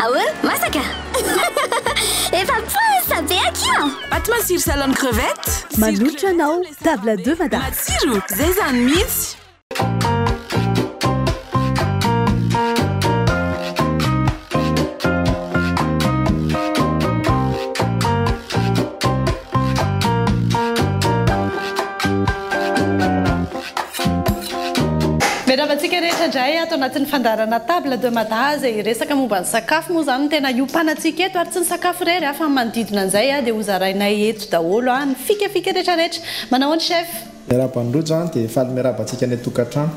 Ahoana masaka efa posa be akio Paty matsiro salon crevette Manoatra anao table 2 madame matsiro zay zany mihitsy Vedavantsika rehetra indray ato anatin'ny fandarana table de mada izay resaka momba ny sakafo moa zany tena iompanatsika eto ary tsy ny sakafo rery afa manodidina an'izay dia hozarainay eto daholo ny fikafika rehetrarehetra manao ny chef miarabandrojo dia faly miarabantsika ny tokantrano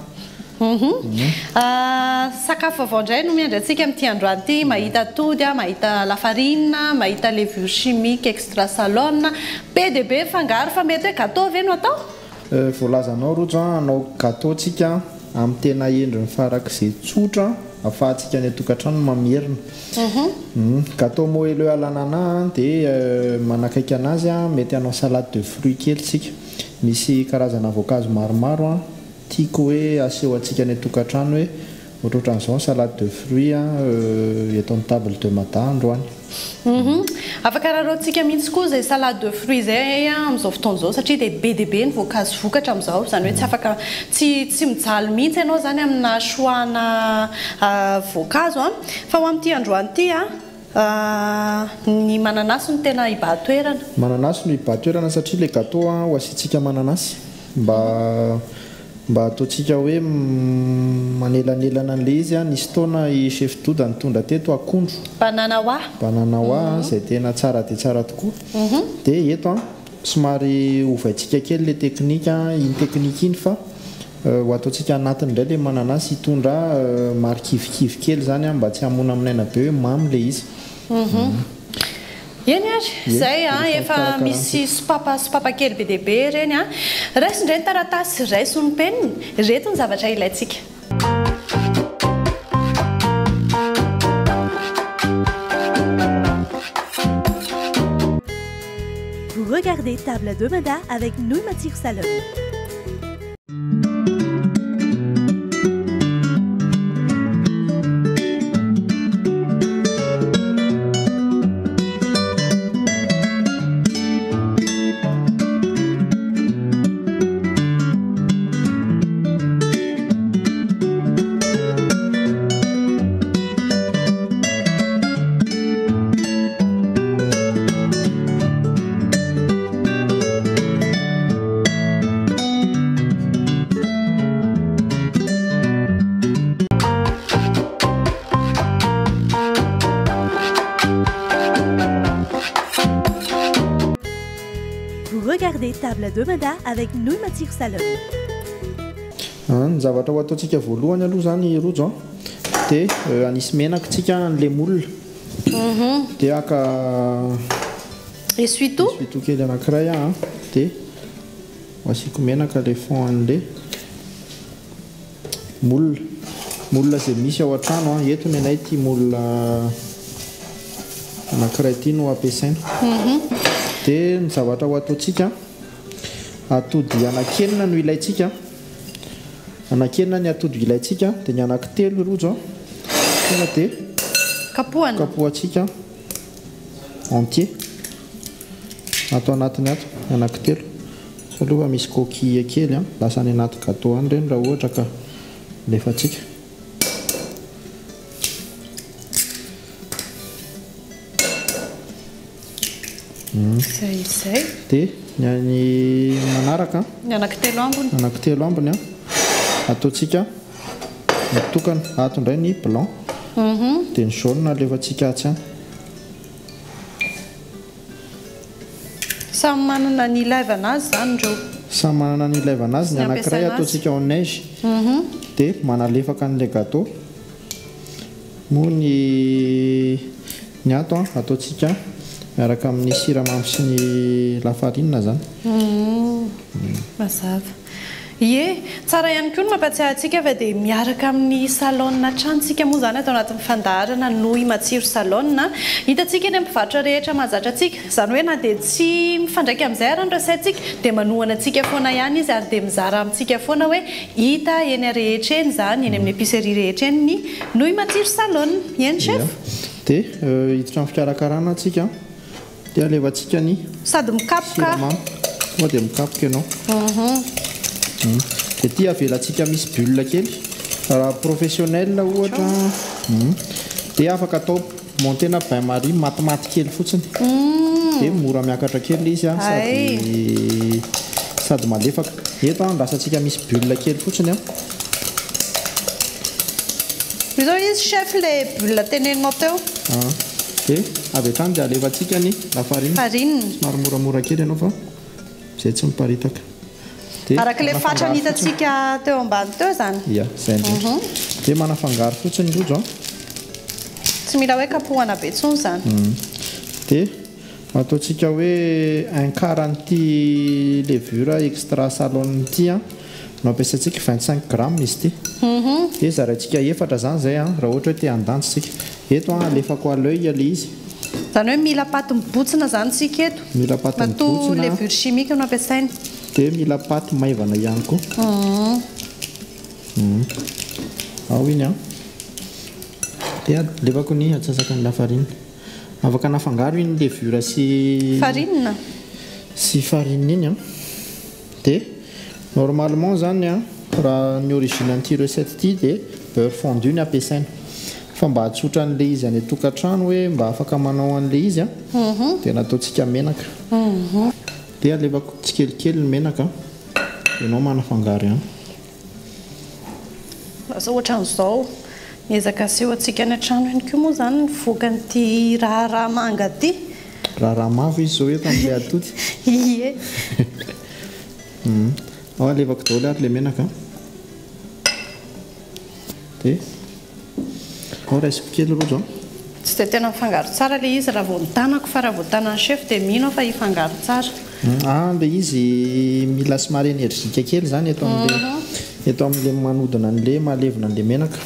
sakafo avao indray no miandry antsika amin'ity androany ity mahita atody mahita lafarine mahita levure chimique extra salon be dia be fangaro fa mety hoe gâteau ve no atao voalazanao rojo anao gâteau tsika amin'ny tena endriny farak'izay tsotra afahantsika ny tokantrano mamerina gâteau moelleux à l'ananas dia manakaiky anazy mety anao salade de fruits kely tsika misy karazana voankazo maromaro tiako hoe aseho antsika ny tokantrano hoe ohatrohatran'izao salade de fruits eto amin'ny table de mada androany afaka raharoantsika mihitsy koa zay salade de fruits zay amin'izao fotoana izao satria dia be ny voankazo vokatra amin'izao izany hoe tsy afaka tsy mijaly mihitsy ianao zany amina choix-na voankazo fa ho amin'ity androany ity ny mananasy no tena hiba-toerana mananasy no hiba-toerana satria le gâteau ho asiantsika mananasy mba ataontsika hoe manelanelana an'ilay izy nisy taona i chef doda nitondra teto akondro banana zay tena tsara dia tsara tokoa dia eto somary ovaintsika kely le teknika iny teknika iny fa ho ataontsika anatiny indray le mananasy hitondra marikivikivy kely zany mba tsy hamona aminaina be hoe mamy le izy eny ary zay efa misy sopapa kely be dia be reny raisy indray ny taratasy raiso ny penina reto ny zavatra ilayntsika Vous regardez Table de Mada avec Nouilles Matsiro Salon. Regardez Table de Mada avec Nouilles Matsiro Salon. Ny zavatra ho ataontsika voalohany aloha zany rojo dia anisy menaka tsika n'le molina dia aka essuie-tout kely anankiray dia asiako menaka le fond an'le molina zay misy ao an-trano eto ny anay ty molina anankiray ty no ampiasaina dia ny zavatra ho ataontsika atody anakenina no ilayntsika anakenina ny atody ilayntsika dia ny anankitelo rojo tonga dia kapohantsika entier atao anatiny ato anankitelo aloha misy coquille kely lasa any anaty gâteau any ireny raha ohatra ka lefatsika dia ny manaraka ny anankitelo ambony ataontsika mitokana ato indray ny blanc dia ny jaune alefatsika atsy any samy manana ny ilaivana azy zany indreo samy manana ny ilaivana azy ny anankiray ataontsika au neige dia manalefaka an'ilay gâteau moa ny ato ataontsika miaraka amin'ny siramamy sy ny lafarine zany mazava Ie, tsara ihany koa no mampatsiahy antsika fa dia miaraka amin'ny salon trantsika moa zany atao anatin'ny fandarana Nouilles Matsiro Salon. Hitantsika eny amin'ny mpivarotra rehetra mahazatra antsika. Izany hoe na dia tsy mifandraika amin'izay ary ny rasaintsika dia manohana antsika foana ihany izy ary dia mizara amintsika foana hoe hita eny rehetra eny zany eny amin'ny épicerie rehetra eny ny Nouilles Matsiro Salon. Eny chef? dia hiditra amin'ny fikarakarana antsika dia alevantsika ny sady mikapoka siramamy tonga dia mikapoka ianao dia ity avelantsika misy bulle kely raha professionnel ohatra dia afaka atao montena bain marie matimaty kely fotsiny dia mora miakatra kely izy sady malefaka eto andrasantsika misy bulle kely fotsiny izao izy chef le bulle teneninao teo dia avy hatrany dia alevantsika ny lafarine somary moramora kely ianao fa izay tsy miparitaka araka le fatra nitatsika teo ambany teo zany ia zay indrindra dia manafangaro fotsiny rojo tsy mila hoe kapohana be tsony zany dia ataontsika hoe un quart an'ity levure extra salon ity no ampiasaintsika 25 grammes izy ity dia zaraintsika efatra zany zay raha ohatra hoe te handantsika eto alefako à l'œil le izy zany hoe mila paty mibotsina zany tsika eto mila paty mibotsina levure chimique no ampiasainy dia mila paty maivana ihany koa ao iny dia levako ny atsasaka ny lafarine afaka nafangaro iny levure sy farine iny dia normalement zany raha ny origine an'ity recette ity dia beurre fondu ny ampiasaina fa mba hatsotra an'le izy any tokantrano hoe mba afaka manao an'le izy dia nataontsika menaka dia alevako tsikelikely ny menaka ianao manafangaro ihany lasa ohatra n'izao miezaka aseho atsika any an-trano ihany koa moa zany nivoakan'ity raha manga ty raha mavo izy zao eto amin'le atody ie ao alevako daholo ary le menaka dia ao raisiko kely rojo tsy dia tena mifangaro tsara le izy raha voatanako fa raha voatanany chef dia mino fa hifangaro tsara le izy mila somary énergique kely zany eto amin'le manodina an'le malevina an'le menaka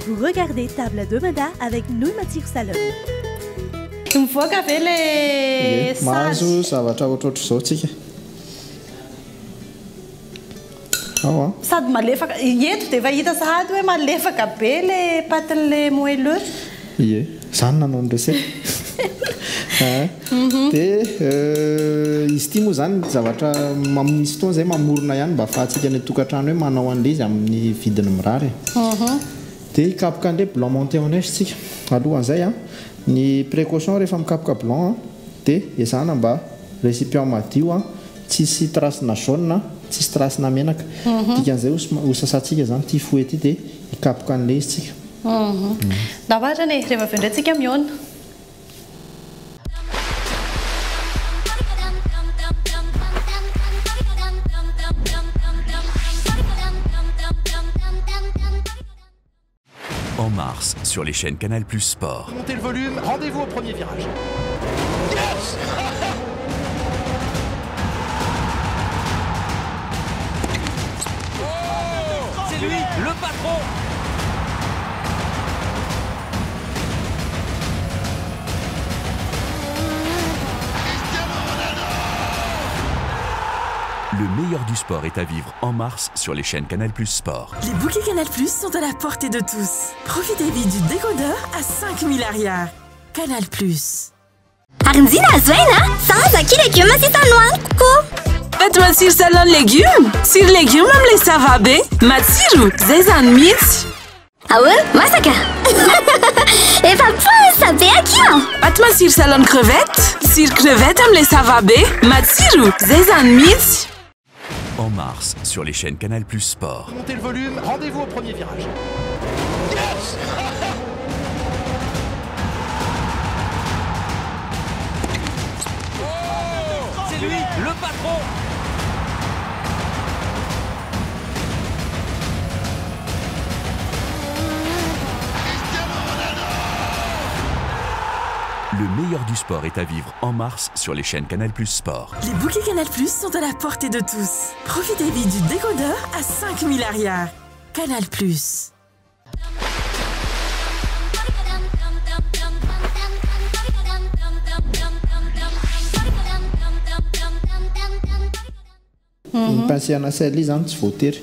Vous regardez Table à deux mandats avec Nouille Matsiro Salon. Mivoaka ve le mahazo zavatra ohatrohatro izao tsika ao sady malefaka eto dia efa hita sahady hoe malefaka be le patin'le moelleux ie zany nanao ny recette dia izy ity moa zany zavatra misy fotoana izay mamorona ihany mba ahafahantsika ny tokantrano hoe manao an'le izy amin'ny vidiny mirary dia hikapoka an'le blanc monté en neige tsika alohan'izay ny précaution rehefa mikapoka blanc dia ezahana mba récipient madio tsisy tracena jaune tsisy tracena menaka dikan'izay ho sasantsika zany ty fouet ity dia hikapoka an'le izy tsika da ohatra ny rehefa avy indray tsika miona En mars, sur les chaînes Canal Plus Sport. Montez le volume, rendez-vous au premier virage. Yes. C'est lui, le patron. Le meilleur du sport est à vivre en mars sur les chaînes Canal Plus Sport. Les bouquets Canal Plus sont à la portée de tous. Profitez vite du décodeur à 5 milliards. Canal Plus. Arnzina Zoena, sans qui légumes si ça noir coucou. Faites-moi sur salon légumes. Sur légumes, même les savabé. Matsiru, zezan mitz. Ah ouais, masaka. Et papa, ça fait à qui? Faites-moi sur salon crevettes. Sur crevettes, même les savabé. Matsiru, zezan mitz. En mars, sur les chaînes Canal Plus Sport. Montez le volume, rendez-vous au premier virage. Yes. C'est lui, le patron. Le meilleur du sport est à vivre en mars sur les chaînes Canal Plus Sport. Les bouquets Canal Plus sont à la portée de tous. Profitez vite du décodeur à 5 milliards. Canal Plus. Ny pincé à sel izy zany tsy voatery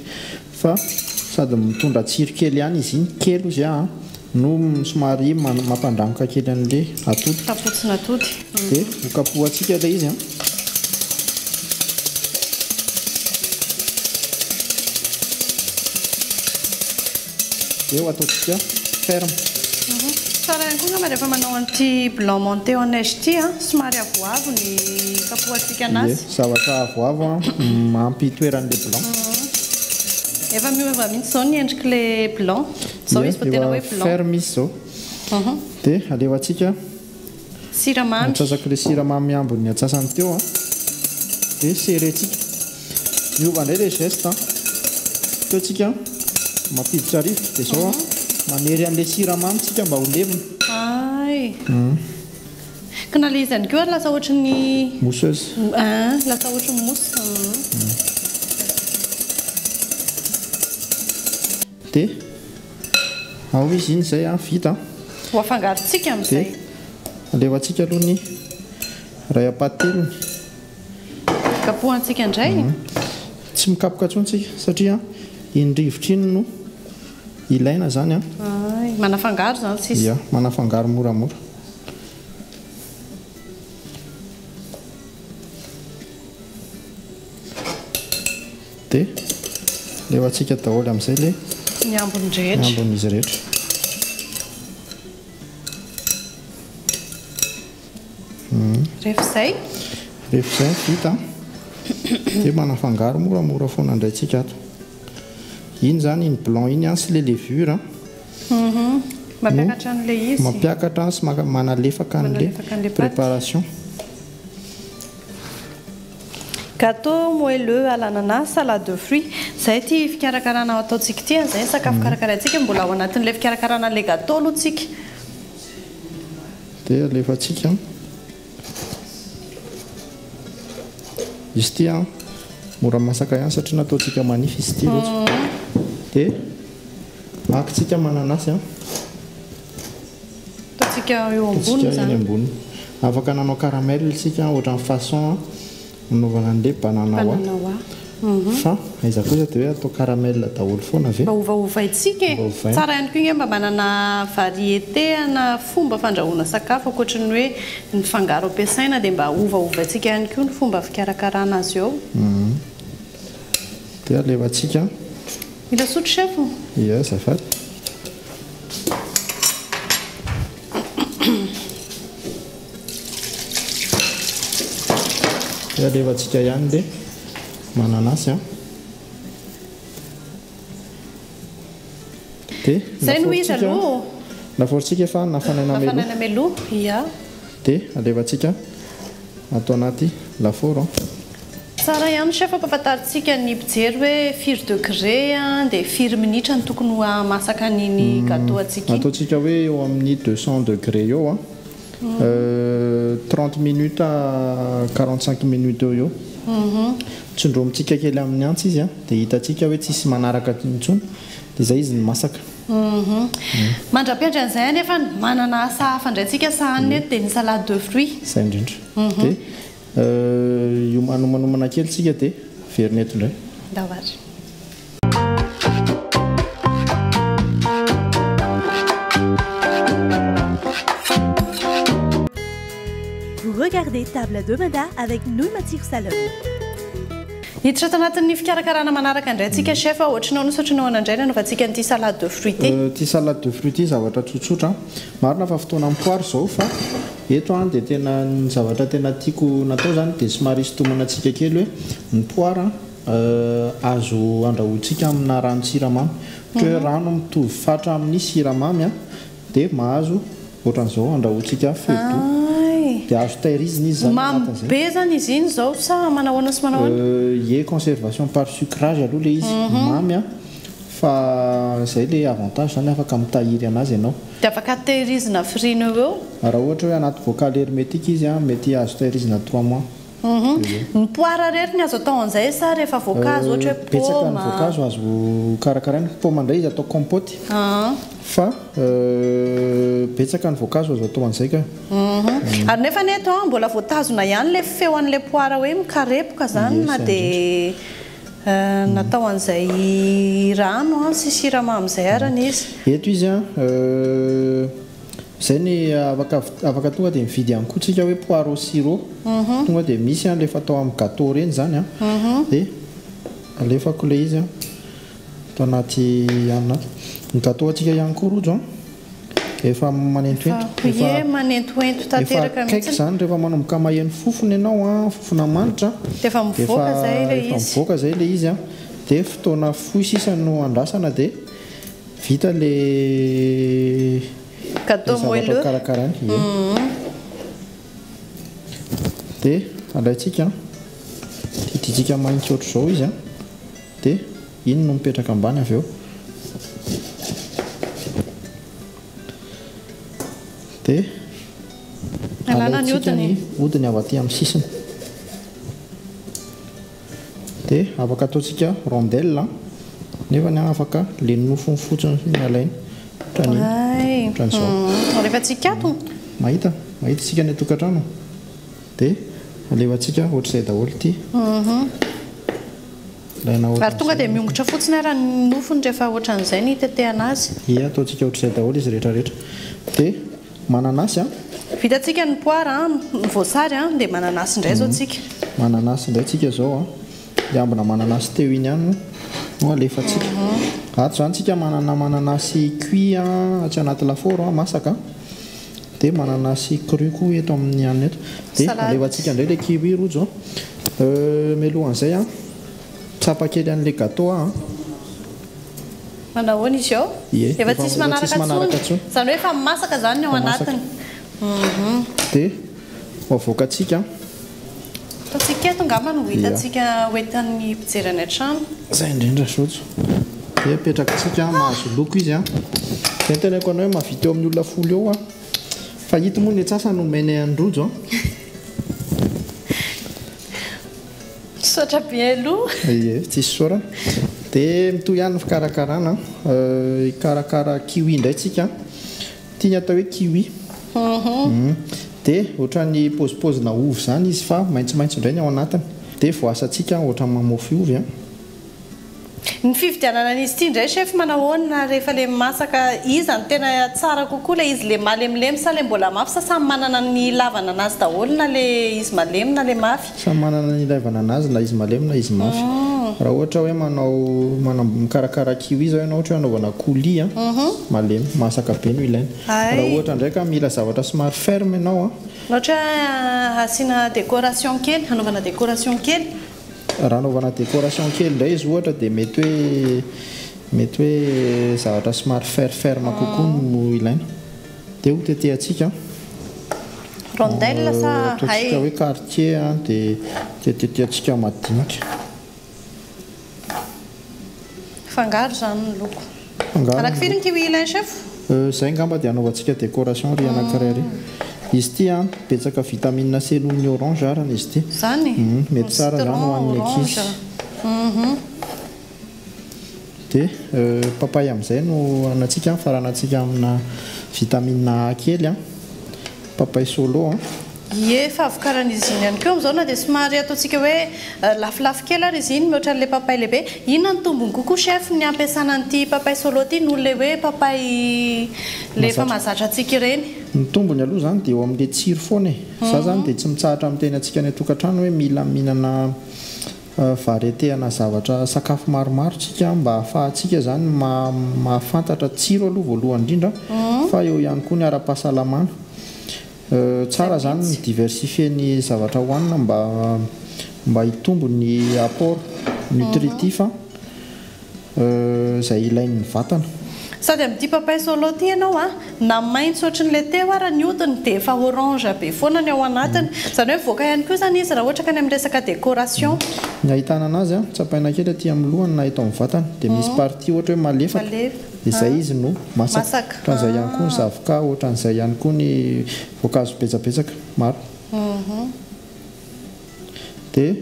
fa sady mitondra tsiro kely ihany izy iny kely ozy no somary mampandramoka kely an'le atody. Kapotsina atody. Dia hokapohantsika ilay izy dia ho ataontsika ferme. Tsara ihany koa ngamba rehefa manao an'ity blanc monté en neige ity somary avoavo ny kapohantsika anazy. Zavatra avoavo mampy toeran'ilay blanc. Efa miova mihitsy izao ny endrik'ilay blanc. Izao izy fa tena hoe blanc. Ferme izy izao. Dia alevantsika siramamy. Atsasak'ilay siramamy ambony atsasany teo dia serentsika. Miova indray ilay geste teo tsika mampiditra rivotra dia izao manery an'ilay siramamy tsika mba ho levona. Ay. Ka na ilay izy ihany koa lasa ohatry ny mousseuse. Lasa ohatry ny mousse. Dia ao izy iny izay vita. Ho afangarontsika amin'izay. Alevantsika aloha ny ray apateliny. Kapohantsika indray. Tsy mikapoka intsontsika satria iny rivotra iny no ilaina zany manafangaro zany sisy. Ia, manafangaro moramora. Dia alevantsika daholo amin'izay ilay ny ambony rehetra. Ny ambon'izy rehetra. Rehefa izay vita dia manafangaro moramora foana indraytsika ato. Iny zany iny blanc iny sy le levure mampiakatra an'ilay izy. Mampiakatra sy manalefaka an'ilay préparation. Gâteau moelleux à l'ananas, salade de fruits. Zay ty fikarakarana ataontsika ity zay sakafo karakaraintsika mbola ao anatin'ilay fikarakarana an'ilay gâteau aloha tsika. Dia alefantsika izy ity mora masaka ihany satria nataontsika manify izy ity loatra. Dia akitsika mananasy ataontsika eo ambony zany. Ambony afaka nanao caramel isika ohatran'ny façon nanaovana an'ilay banana fa aiza kosa dia hoe atao caramel daholo foana ve. Mba ovaova itsika tsara ihany koa mba manana variété na fomba fandrahoana sakafo ankoatra ny hoe ny fangaro ampiasaina dia mba ovaova itsika ihany koa ny fomba fikarakarana azy eo. Dia alevantsika. Mila sotro chef? Ia, azafady. Dia alevantsika ihany ilay mananasy dia zay no izy aloha lafaorintsika efa nafanaina meloa. Ia. Dia alevantsika atao anaty lafaoro. Tsara ihany chef ampahafantaritsika ny mpijery hoe firy degré dia firy minitra ny tokony masaka an'iny gâteau atsika. Ataontsika hoe eo amin'ny 200 degré eo 30 minutes à 45 minutes eo. Tsindromintsika kely amin'ny antsy izy dia hitantsika hoe tsisy manaraka intsony dia izay izy ny masaka. Mandra-piandry an'izay nefa manana asa hafa indrayntsika sahany eto dia ny salade de fruits. Izay indrindra. Dia io manomanomana kely tsika dia verina eto indray. Davatra. Vous regardez Table à deux Mada avec Nouille Matsiro Salon. Hiditra tanatin'ny fikarakarana manaraka indray tsika chef ohatranao nisotranao anandray nanaovantsika an'ity salade de fruits ty. Ty salade de fruits ty zavatra tsotsotra. Marina fa fotoana poire zao fa eto dia tena ny zavatra tena tiako natao zany dia somary isintomana antsika kely hoe ny poire azo andrahoantsika amina rano siramamy. Ohatra hoe rano mitovy fatra amin'ny siramamy dia mahazo ohatran'izao andrahoantsika feuille dia azo tahirizina izy zany. Mamy be zany izy iny zao sa manahoana sy manahoana? Ie conservation par sucrage aloha le izy mamy fa izay le avantage zany afaka mitahiry anazy ianao. Dia afaka tahirizina frine eo? Raha ohatra hoe anaty bocal hermétique izy mety azo tahirizina 3 mois. Ny poara rery ny azo atao an'izay sa rehefa voankazo ohatra hoe betsaka ny paoma voankazo azo karakaraina paoma indray izy atao compote fa betsaka ny voankazo azo atao an'izay ka ary nefa ny eto mbola voatazona ihany le feo an'ilay poara hoe mikarepoka zany na dia natao an'izay rano sy siramamy izay arany izy eto izy zay ny afaka tonga dia mividy ihany koa tsika hoe poire au sirop tonga dia misy lefa atao amin'ny gâteau reny zany dia alefako le izy atao anaty anaty ny gâteau atsika ihany koa rojo efa manentoento manentoento tanteraka mihitsy zany rehefa manomboka maheno fofony ianao fofona manitra dia efa mivoaka zay le izy mivoaka zay le izy dia fotoana fohy sisa no andrasana dia vita le gâteau moelleux karakarany dia alaitsika tititsika maintso ohatr' izao izy dia iny no mipetraka ambany avy eo dia alaitsika ny hodiny avy aty amin'ny sisiny dia afaka ataontsika rondelle nefa ny afaka le nofony fotsiny ny alainy rehefa tsikato mahita tsika ny tokantrano dia alevantsika ohatr'izay daholo ity ary tonga dia miongotra fotsiny ara ny nofony rehefa ohatran'izay ny tetehana azy ataontsika ohatr'izay daholo izy rehetrarehetra dia mananasy vitantsika ny poara ny voasary dia mananasy indray zao tsika mananasy indray tsika zao dia ambina mananasy teo iny ihany no alefatsika ato zany tsika mananasy cuit atsy anaty lafaoro masaka dia mananasy cru koa eto amin'ny anina eto dia alevantsika indray le kiwi rojo melohan'izay tsapa kely an'le gâteau manahoana izy ao efa tsisy manaraka tsony zany hoe efa masaka zany ao anatiny dia avoakatsika ataontsika eto ngamba no hitantsika hoentan'ny mpijerany an-trano zay indrindra sojo dia apetrakatsika mahazo loko izy zay tenako anao hoe mavita eo amin'ny olona folo eo fa hito moa ny atsasa no mena androjo sotra bien aloha tsisy sora dia mitoy ihany ny fikarakarana karakara kiwi indray tsika tiany atao hoe kiwi dia ohatran'ny pozipozina ovy zany izy fa maitsomaitso indray ny ao anatiny dia voasantsika ohatran'ny mamofy ovy ny fividianana an'izy ity indray chef manahoana rehefa le masaka izy ny tena tsara kokoa le izy le malemilemy sa le mbola mafy sa samy manana ny lavana anazy daholo na le izy malemy na le mafy samy manana ny lavana anazy na izy malemy na izy mafy raha ohatra hoe mikarakara kiwi zao ianao ohatra hoe anaovana coulis malemy masaka be no ilaina raha ohatra ndraika mila zavatra somary ferme ianao ohatra asiana décoration kely anaovana décoration kely raha anaovana décoration kely indray izy ohatra dia mety hoe zavatra somary ferme kokoa no ilaina dia ho tetehantsika rondelle sa ataontsika hoe quartier dia tetehantsika madinika fangaro zany ny loko araky firy ny kiwi ilainy chef zay ngamba dia anaovantsika décoration ry anankiray ry izy ity betsaka vitamine C noho ny orange arany izy ity zany mety tsara zany ho an'ny ankizy dia papay amin'izay no anatsika faranantsika amina vitamine A kely papay solo efa avokaran'izy iny ihany keo am'izao na dia somary ataontsika hoe lafilafy kely ary izy iny mihoatra n'ilay papay lehibe inona ny tombony kokoa chef ny ampiasana an'ity papay solo ity noho le hoe papay le efa mahazatra antsika ireny ny tombony aloha zany dia eo amin'le tsiro foana za zany dia tsy mitsahatra amin'ny tenantsika ny atokantrano hoe mila mihinana variétéana zavatra sakafo maromaro tsika mba ahafahantsika zany mahafantatra tsiro aloha voalohany indrindra fa eo ihany koa ny ara-pahasalamana tsara zany ny diversifier ny zavatra hohanina mba hitombo ny apport nutritif izay ilain'ny vatana sady amin'ity papay solo ty ianao na maintso ohatran'le teo ara ny hodiny dia efa orange be foana ny ao anatiny zany hoe voaka ihany koa zany izy raha ohatra ka ny amin'ny resaka décoration ny ahitana anazy tsapaina kely aty amin'ny lohany na eto amin'ny vatana dia misy partie ohatra hoe malefaka dia izay izy no masaka ohatran'izay ihany koa ny zavoka ohatran'izay ihany koa ny voankazo betsabetsaka maro dia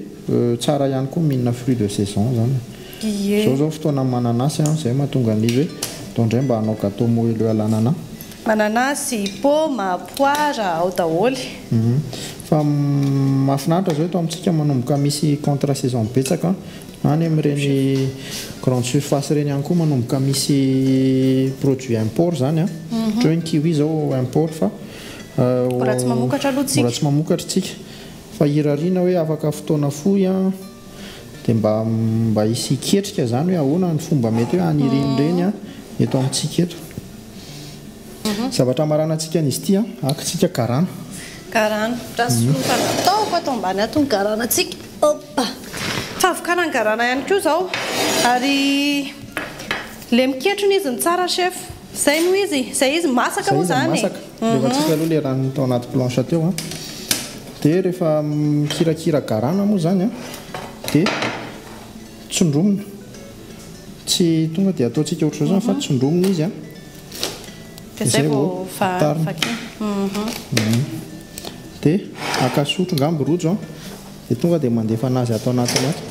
tsara ihany koa mihinana fruit de saison zany. Zao fotoana mananasy izay mahatonga an'izy hoe taondray mba hanao gâteau moelleux à l'ananas. Mananasy, paoma, poire ao daholo. Fa mahafinaritra zao eto amintsika manomboka misy contre saison betsaka any amin'ireny grande surface ireny ihany koa manomboka misy produit import zany a. Ohatra hoe ny kiwi zao import fa mbola tsy mamokatra aloha tsika. Mbola tsy mamokatra tsika fa hirariana hoe afaka fotoana fohy a dia mba hisy ketrika zany hoe ahoana ny fomba mety hoe anireny reny a eto amintsika eto. Zavatra marana antsika n'izy ity a akitsika karana. Karana ataoko ato ambany ato ny karana antsika. Opa! Fa avokana ny karana ihany koa zao ary le miketrona izy ny tsara chef. Zay no izy, zay izy masaka moa zany. Masaka. Rehefa tsika aloha le rano tao anaty planche teo a. Dia rehefa mikirakira garana moa zany a dia tsondromina. Tsy tonga dia ataontsika ohatran'izao zany fa tsondromina izy a. Dia zay vao fakina. Dia akasotro ngambo rojo a dia tonga dia mandefa anazy atao anatiny ato.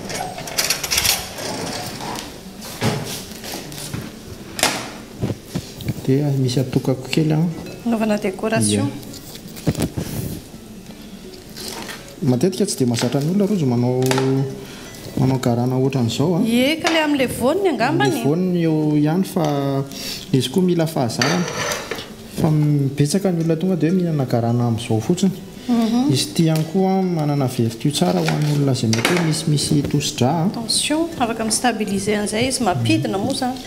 Dia misy atokako kely a. Anaovana décoration. Matetika tsy dia mahazatra ny olona rojo manao garana ohatran'izao a. Ie, ka le amin'ilay voany angambany. Ilay voany eo ihany fa izy koa mila fahazarana. Fa betsaka ny olona tonga dia hoe mihinana garana amin'izao fotsiny. Izy ity ihany koa manana vertu tsara ho an'ny olona izay mety hoe misy tosi-dra. Attention, afaka mistabiliser an'izay izy mampidina moa zany.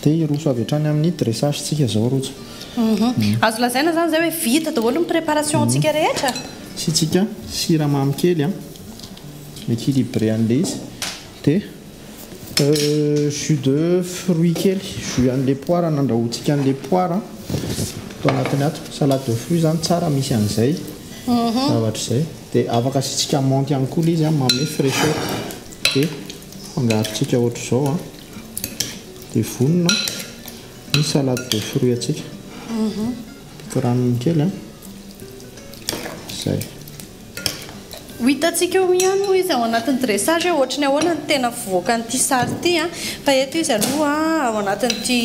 Dia iroso avy hatrany amin'ny dressage tsika zao rojo. Azo lazaina zany zay hoe vita daholo ny préparation antsika rehetra. Sy tsika siramamy kely a équilibré an'ilay izy dia jus de fruit kely, jus an'ilay poire nandrahoantsika an'ilay poire atao anatiny ato. Salade de fruit zany tsara misy an'izay zavatra izay dia afaka asitsika menthe ihany koa ilay izy a manome fraîcheur. Dia fangarontsika ohatr'izao a dia vonona ny salade de fruit atsika. Ranony kely a zay. Hitantsika eo ihany moa izy ao anatin'ny dressage ohatra ny ahoana ny tena fivoaka an'ity sary ity a. Fa eto izy aloha ao anatin'ity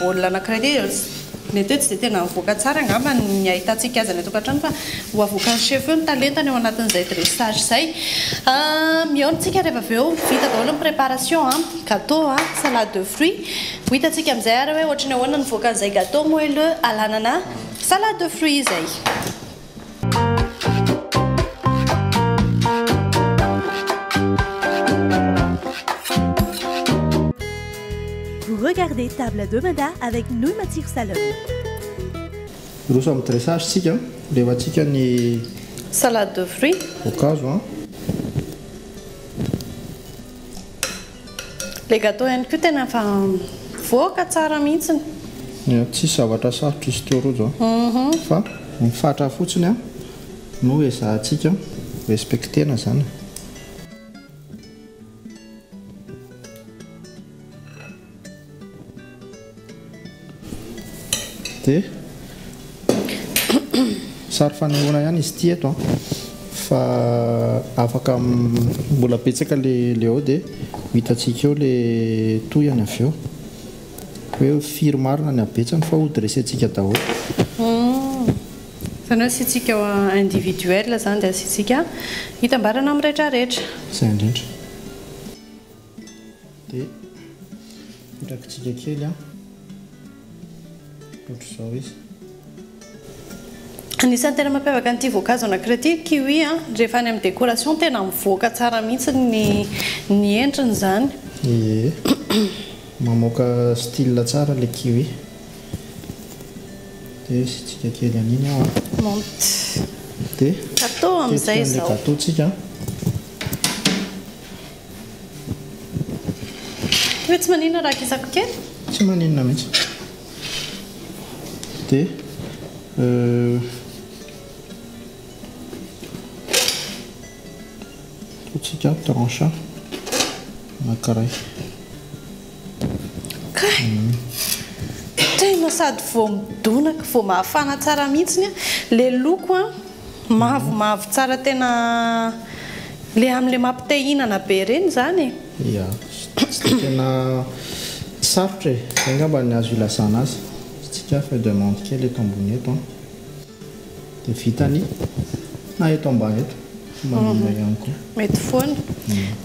baolina anankiray ity mety hoe tsy dia tena mivoaka tsara angamba ny ahitantsika azy any atokantrano fa ho avoakan'ny chef eo ny talentany ao anatin'izay dressage izay. Mihaonantsika rehefa avy eo vita daholo ny préparation a gâteau a salade de fruit. Ho hitantsika amin'izay ary hoe ohatra ny ahoana ny voaka an'izay gâteau moelleux à l'ananas salade de fruit izay. Vous regardez Table de Mada avec Nouille Matière Salon. Roso amin'ny dressage tsika rehefa ny salade de fruits voankazo a. Le gâteau ihany koa tena fa voaka tsara mihitsiny. Tsy zavatra sarotra izy teo rojo a. Fa mifatra fotsiny a no ezahantsika respektena zany. Dia sary fanehoana ihany izy ity eto fa afaka mbola betsaka le ao dia hitantsika eo le tohany avy eo hoe firy marina ny abetsany fa ho dressentsika daholo. Zany hoe asitsika individuel zany dia asitsika hitambarana amin'ny rehetrarehetra. Izay indrindra. Dia hitrakitsika kely a ohatr'izao izy. Anisan'ny tena mampiavaka an'ity voankazo anankiray ity kiwi a rehefa any amin'ny décoration tena mivoaka tsara mihitsy ny endriny zany. Ie. Mamoaka style tsara le kiwi. Dia asitsika kely an'iny ao a. Monte. Dia gâteau amin'izay izao. Gâteau tsika. Hoe tsy maninona raha kisako kely? Tsy maninona mihitsy. Dia totsika tranche anankiray. Tena sady vao midonaka vao mahafana tsara mihitsiny le loko a mavomavo tsara tena le amin'le mampitehinana be reny zany ia tsy tena sarotra zay ngamba ny azo ilasana azy tsika fa demande kely eto ambony eto dia vitany na eto ambany eto manina ihany koa mety foana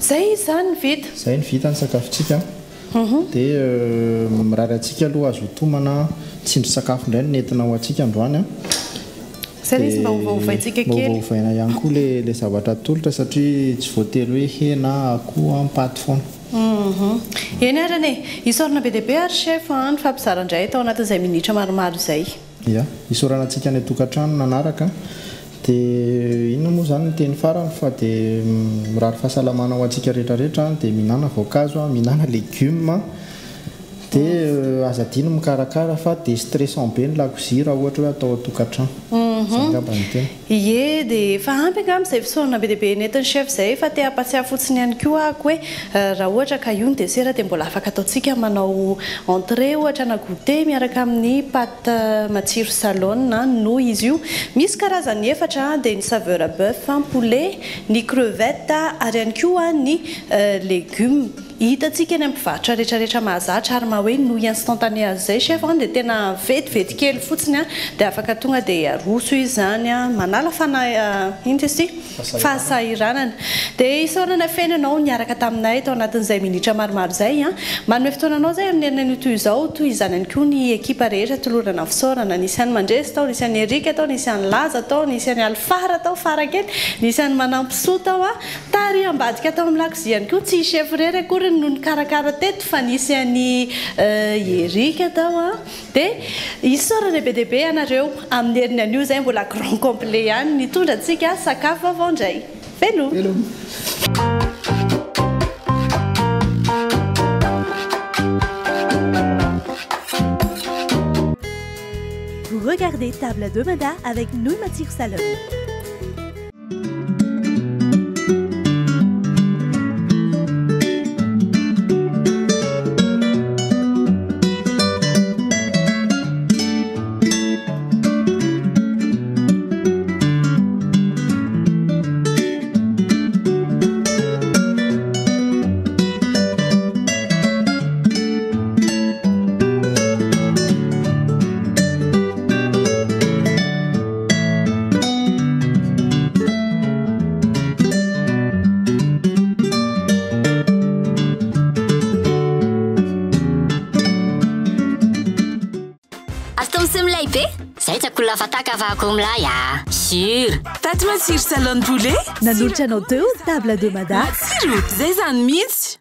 zay zany vita zay ny vita ny sakafontsika dia mirary atsika aloha azo tomana tsindry sakafo indray ny nentina ho atsika androany zay izy mba ovaovaintsika kely ovaovaina ihany koa le zavatra tolotra satria tsy voatery hoe hena akoho ampaty foana eny arany isorana be deabe ary chef ny fampizaran-dray tao anatin'izay minitra maromaro izay ia isorana antsika ny tokantrano nanaraka dia inona moa zany ny teny farany fa dia mirary fahasalamana ho antsika rehetrarehetra dia mihinana voankazo mihinana légume dia azadino mikarakara fa dia stressant be ny lakozia raha ohatra hoe atao tokantrano ie dia efa ampy angamba izay fisorana be deabe nentin'ny chef zay fa te hampatsiahy fotsiny ihany koa ako hoe raha ohatra ka io ny desera dia mbola afaka ataontsika manao entrée ohatra na goûter miaraka amin'ny pâte matsiro salone no izy io misy karazany efatra dia ny saveur bœuf poulet ny crevette ary ihany koa ny légume hitantsika eny ampivarotra rehetrarehetra mahazatra ary hoe nouille instantané azy zay chef dia tena vetivety kely fotsiny dia afaka tonga dia aroso izy zany manala fahasahiranana dia isorana fenanao niaraka taminay tao anatin'izay minitra maromaro zay manome fotoananao zay amin'ny herinan'io toy izao toy izany ihany koa ny ekipa rehetra tolorana fisaorana nisy any mandresy tao nisy any erika tao nisy any laza tao nisy any alfara tao farakely nisy any manampisoa tao tary ambadika tao amin'ny lakozia ihany koa tsy chef rery akory no nikarakara teto fa nisy any erika tao dia isorana be deabe anareo amin'ny herinan'io zay mbola grand complet ihany nitondra antsika sakafo vavao indray veloma Vous regardez Table de Mada avec Nouille Mathir Salon. Sure. Taty matsiro salon poulet. Nanolotra anao teo Table de Mada. Matsiro, zay zany mihitsy.